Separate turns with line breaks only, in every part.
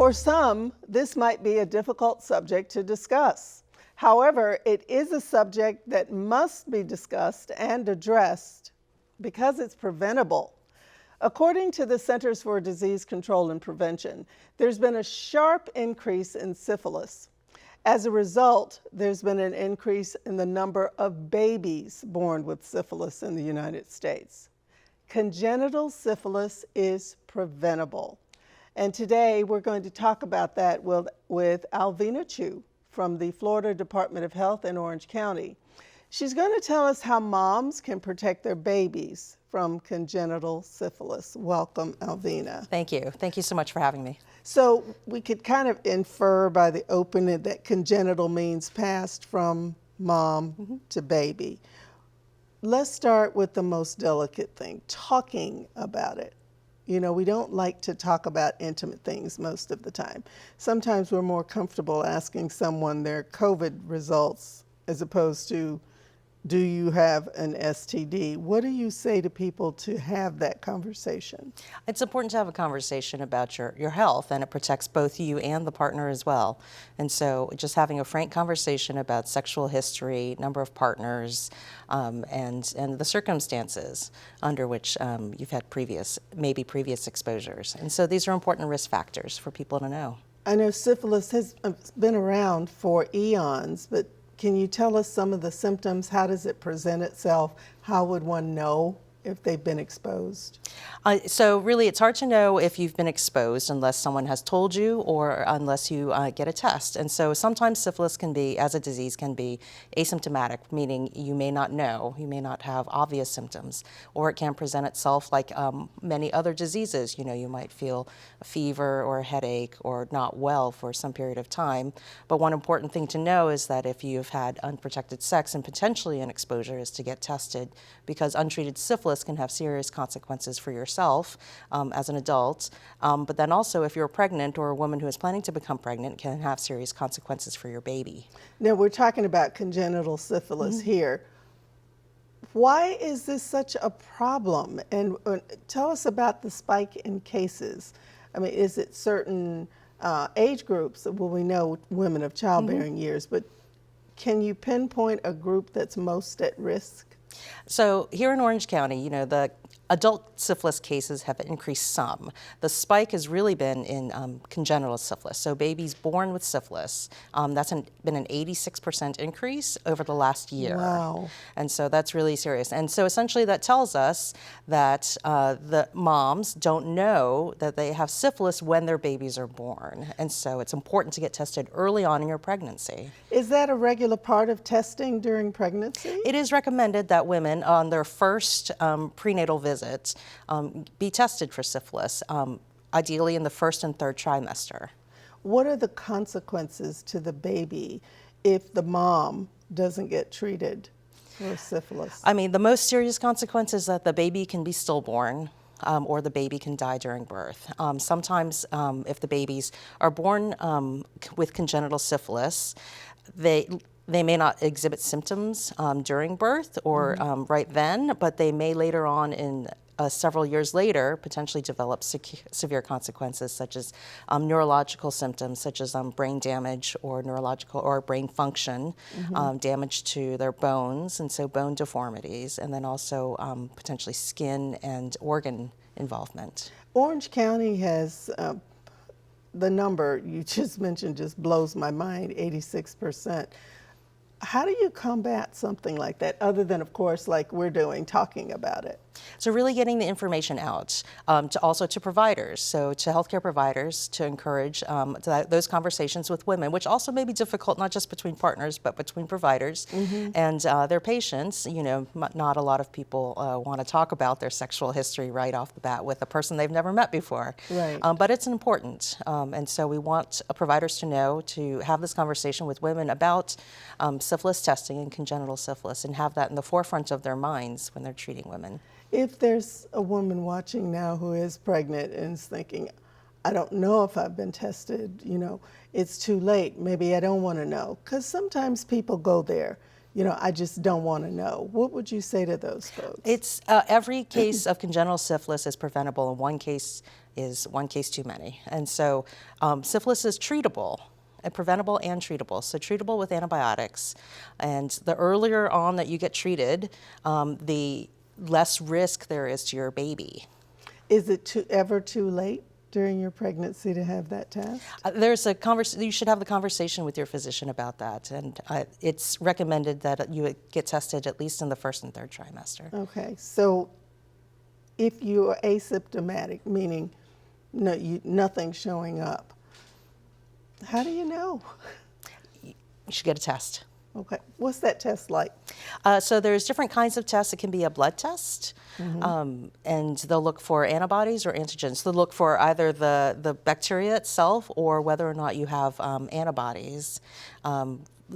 For some, this might be a difficult subject to discuss. However, it is a subject that must be discussed and addressed because it's preventable. According to the Centers for Disease Control and Prevention, there's been a sharp increase in syphilis. As a result, there's been an increase in the number of babies born with syphilis in the United States. Congenital syphilis is preventable. And today we're going to talk about that with Alvina Chu from the Florida Department of Health in Orange County. She's going to tell us how moms can protect their babies from congenital syphilis. Welcome, Alvina.
Thank you. Thank you so much for having me.
So we could kind of infer by the opening that congenital means passed from mom to baby. Let's start with the most delicate thing, talking about it. You know, we don't like to talk about intimate things most of the time. Sometimes we're more comfortable asking someone their COVID results as opposed to, do you have an STD? What do you say to people to have that conversation?
It's important to have a conversation about your health, and it protects both you and the partner as well. And so just having a frank conversation about sexual history, number of partners, and the circumstances under which you've had previous exposures. And so these are important risk factors for people to know.
I know syphilis has been around for eons, but can you tell us some of the symptoms? How does it present itself? How would one know if they've been exposed?
So really, it's hard to know if you've been exposed unless someone has told you or unless you get a test. And so sometimes syphilis can be, as a disease, can be asymptomatic, meaning you may not know, you may not have obvious symptoms, or it can present itself like many other diseases. You know, you might feel a fever or a headache or not well for some period of time. But one important thing to know is that if you've had unprotected sex and potentially an exposure is to get tested, because untreated syphilis can have serious consequences for yourself as an adult, but then also if you're pregnant or a woman who is planning to become pregnant, can have serious consequences for your baby.
Now we're talking about congenital syphilis here. Why is this such a problem? And tell us about the spike in cases. I mean, is it certain age groups? Well, we know women of childbearing years, but can you pinpoint a group that's most at risk?
So here in Orange County, you know, the adult syphilis cases have increased some. The spike has really been in congenital syphilis. So babies born with syphilis, that's been an 86% increase over the last year.
Wow.
And so that's really serious. And so essentially that tells us that the moms don't know that they have syphilis when their babies are born. And so it's important to get tested early on in your pregnancy.
Is that a regular part of testing during pregnancy?
It is recommended that women on their first prenatal visit be tested for syphilis, ideally in the first and third trimester.
What are the consequences to the baby if the mom doesn't get treated for syphilis?
I mean, the most serious consequence is that the baby can be stillborn. Or the baby can die during birth. Sometimes if the babies are born with congenital syphilis, they may not exhibit symptoms during birth or right then, but they may later on in several years later potentially develop severe consequences such as neurological symptoms such as brain damage or neurological or brain function, damage to their bones, and so bone deformities, and then also potentially skin and organ involvement.
Orange County has the number you just mentioned just blows my mind, 86%. How do you combat something like that, other than, of course, like we're doing, talking about it?
So really getting the information out, to providers, so to healthcare providers, to encourage those conversations with women, which also may be difficult, not just between partners, but between providers and their patients. You know, not a lot of people want to talk about their sexual history right off the bat with a person they've never met before.
Right.
But it's important, and so we want providers to know, to have this conversation with women about syphilis testing and congenital syphilis, and have that in the forefront of their minds when they're treating women.
If there's a woman watching now who is pregnant and is thinking, I don't know if I've been tested, you know, it's too late, maybe I don't want to know, because sometimes people go there. You know, I just don't want to know. What would you say to those folks?
It's every case of congenital syphilis is preventable, and one case is one case too many. And so syphilis is treatable, preventable and treatable. So treatable with antibiotics. And the earlier on that you get treated, the less risk there is to your baby.
Is it ever too late during your pregnancy to have that test?
There's a you should have the conversation with your physician about that, and it's recommended that you get tested at least in the first and third trimester.
Okay, so if you are asymptomatic, meaning nothing's showing up, how do you know?
You should get a test.
Okay, what's that test like?
So there's different kinds of tests. It can be a blood test, and they'll look for antibodies or antigens. They'll look for either the bacteria itself or whether or not you have antibodies.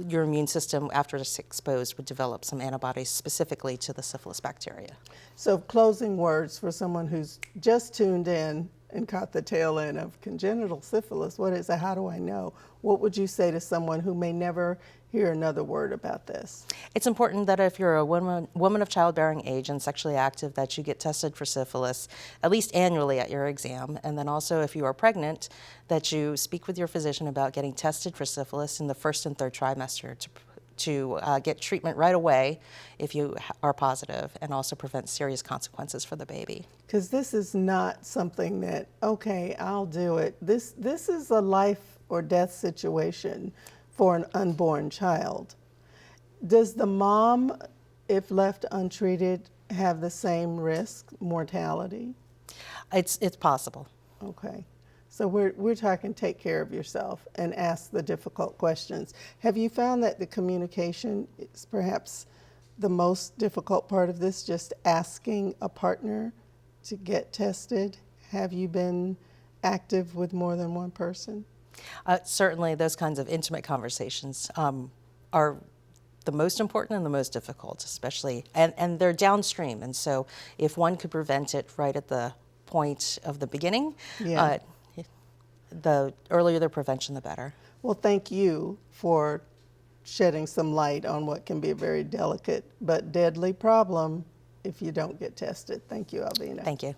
Your immune system, after it's exposed, would develop some antibodies specifically to the syphilis bacteria.
So closing words for someone who's just tuned in and caught the tail end of congenital syphilis. What is it? How do I know? What would you say to someone who may never hear another word about this?
It's important that if you're a woman of childbearing age and sexually active, that you get tested for syphilis at least annually at your exam. And then also if you are pregnant, that you speak with your physician about getting tested for syphilis in the first and third trimester to get treatment right away if you are positive, and also prevent serious consequences for the baby.
Because this is not something that, okay, I'll do it. This is a life or death situation for an unborn child. Does the mom, if left untreated, have the same risk, mortality?
It's possible.
Okay. So we're talking take care of yourself and ask the difficult questions. Have you found that the communication is perhaps the most difficult part of this, just asking a partner to get tested? Have you been active with more than one person?
Certainly those kinds of intimate conversations are the most important and the most difficult, especially, and they're downstream. And so if one could prevent it right at the point of the beginning,
Yeah.
The earlier the prevention, the better.
Well, thank you for shedding some light on what can be a very delicate but deadly problem if you don't get tested. Thank you, Alvina.
Thank you.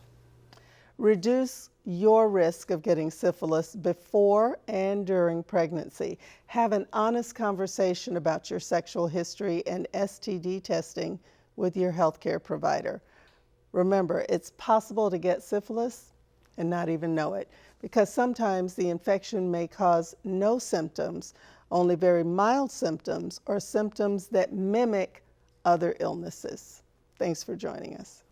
Reduce your risk of getting syphilis before and during pregnancy. Have an honest conversation about your sexual history and STD testing with your healthcare provider. Remember, it's possible to get syphilis and not even know it, because sometimes the infection may cause no symptoms, only very mild symptoms, or symptoms that mimic other illnesses. Thanks for joining us.